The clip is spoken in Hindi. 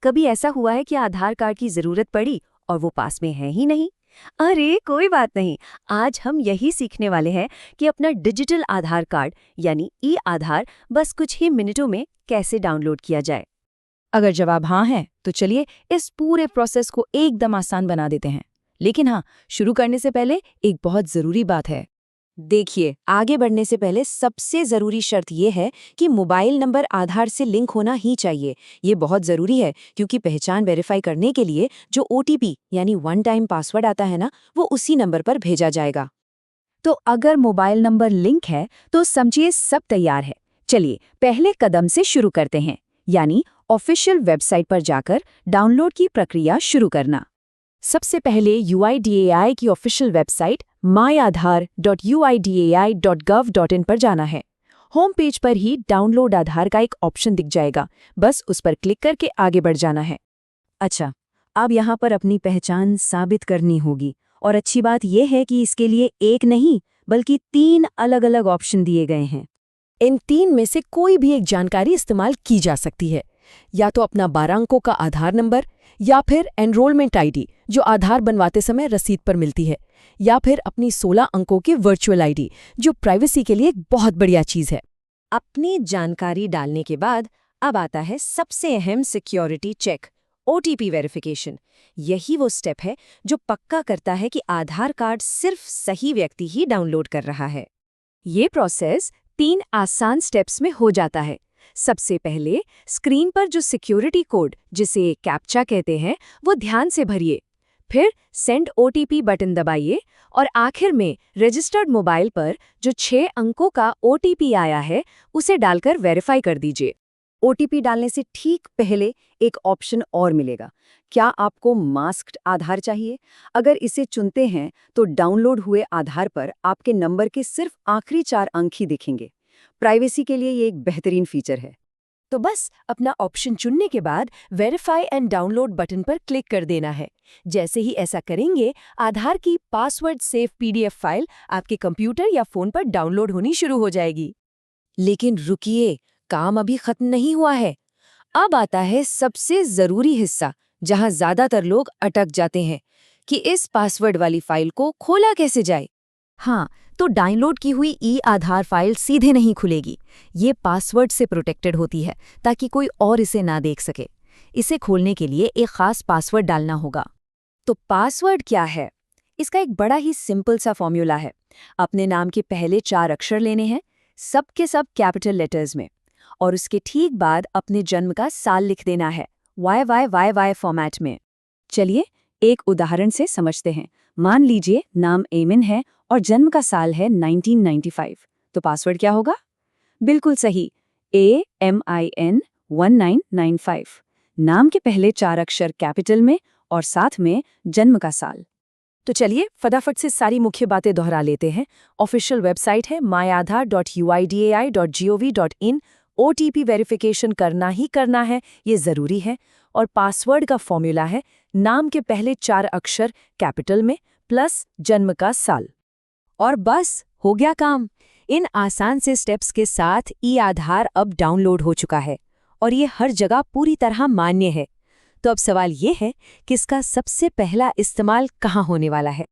कभी ऐसा हुआ है कि आधार कार्ड की जरूरत पड़ी और वो पास में है ही नहीं? अरे कोई बात नहीं, आज हम यही सीखने वाले हैं कि अपना डिजिटल आधार कार्ड यानी ई आधार बस कुछ ही मिनटों में कैसे डाउनलोड किया जाए। अगर जवाब हाँ है तो चलिए इस पूरे प्रोसेस को एकदम आसान बना देते हैं। लेकिन हाँ, शुरू करने से पहले एक बहुत ज़रूरी बात है। देखिए, आगे बढ़ने से पहले सबसे ज़रूरी शर्त ये है कि मोबाइल नंबर आधार से लिंक होना ही चाहिए। ये बहुत ज़रूरी है क्योंकि पहचान वेरीफाई करने के लिए जो OTP यानी वन टाइम पासवर्ड आता है ना, वो उसी नंबर पर भेजा जाएगा। तो अगर मोबाइल नंबर लिंक है तो समझिए सब तैयार है। चलिए पहले कदम से शुरू करते हैं, यानी ऑफिशियल वेबसाइट पर जाकर डाउनलोड की प्रक्रिया शुरू करना। सबसे पहले UIDAI की ऑफिशियल वेबसाइट myAadhar.uidai.gov.in पर जाना है। होम पेज पर ही डाउनलोड आधार का एक ऑप्शन दिख जाएगा, बस उस पर क्लिक करके आगे बढ़ जाना है। अच्छा, अब यहाँ पर अपनी पहचान साबित करनी होगी और अच्छी बात यह है कि इसके लिए एक नहीं बल्कि 3 अलग-अलग ऑप्शन दिए गए हैं। इन 3 में से कोई भी एक जानकारी इस्तेमाल की जा सकती है, या तो अपना 12 अंकों का आधार नंबर, या फिर एनरोलमेंट ID जो आधार बनवाते समय रसीद पर मिलती है, या फिर अपनी 16 अंकों की वर्चुअल ID जो प्राइवेसी के लिए एक बहुत बढ़िया चीज़ है। अपनी जानकारी डालने के बाद अब आता है सबसे अहम सिक्योरिटी चेक, OTP वेरिफिकेशन। यही वो स्टेप है जो पक्का करता है कि आधार कार्ड सिर्फ सही व्यक्ति ही डाउनलोड कर रहा है। ये प्रोसेस 3 आसान स्टेप्स में हो जाता है। सबसे पहले स्क्रीन पर जो सिक्योरिटी कोड, जिसे कैप्चा कहते हैं, वो ध्यान से भरिए। फिर सेंड OTP बटन दबाइए और आखिर में रजिस्टर्ड मोबाइल पर जो 6 अंकों का OTP आया है उसे डालकर वेरीफाई कर दीजिए। OTP डालने से ठीक पहले एक ऑप्शन और मिलेगा। क्या आपको मास्क्ड आधार चाहिए? अगर इसे चुनते हैं तो डाउनलोड हुए आधार पर आपके नंबर के सिर्फ आखिरी 4 अंक ही दिखेंगे। प्राइवेसी के लिए ये एक बेहतरीन फीचर है। तो बस अपना ऑप्शन चुनने के बाद वेरीफाई एंड डाउनलोड बटन पर क्लिक कर देना है। जैसे ही ऐसा करेंगे, आधार की पासवर्ड सेफ PDF फाइल आपके कंप्यूटर या फोन पर डाउनलोड होनी शुरू हो जाएगी। लेकिन रुकिए, काम अभी खत्म नहीं हुआ है। अब आता है सबसे जरूरी हिस्सा, जहां ज्यादातर लोग अटक जाते हैं कि इस पासवर्ड वाली फाइल को खोला कैसे जाए। हाँ, तो डाउनलोड की हुई ई आधार फाइल सीधे नहीं खुलेगी। ये पासवर्ड से प्रोटेक्टेड होती है ताकि कोई और इसे ना देख सके। इसे खोलने के लिए एक खास पासवर्ड डालना होगा। तो पासवर्ड क्या है? इसका एक बड़ा ही सिंपल सा फॉर्मूला है। अपने नाम के पहले 4 अक्षर लेने हैं, सब के सब कैपिटल लेटर्स में, और उसके ठीक बाद अपने जन्म का साल लिख देना है, YYYY फॉर्मेट में। चलिए एक उदाहरण से समझते हैं। मान लीजिए नाम एमिन है और जन्म का साल है 1995। तो पासवर्ड क्या होगा? बिल्कुल सही, AMIN 1995। नाम के पहले 4 अक्षर कैपिटल में और साथ में जन्म का साल। तो चलिए फटाफट से सारी मुख्य बातें दोहरा लेते हैं। ऑफिशियल वेबसाइट है myAadhar.uidai.gov.in। OTP वेरिफिकेशन करना ही करना है, ये ज़रूरी है। और पासवर्ड का फॉर्मूला है नाम के पहले 4 अक्षर कैपिटल में प्लस जन्म का साल। और बस हो गया काम। इन आसान से स्टेप्स के साथ ई आधार अब डाउनलोड हो चुका है और ये हर जगह पूरी तरह मान्य है। तो अब सवाल ये है कि इसका सबसे पहला इस्तेमाल कहाँ होने वाला है?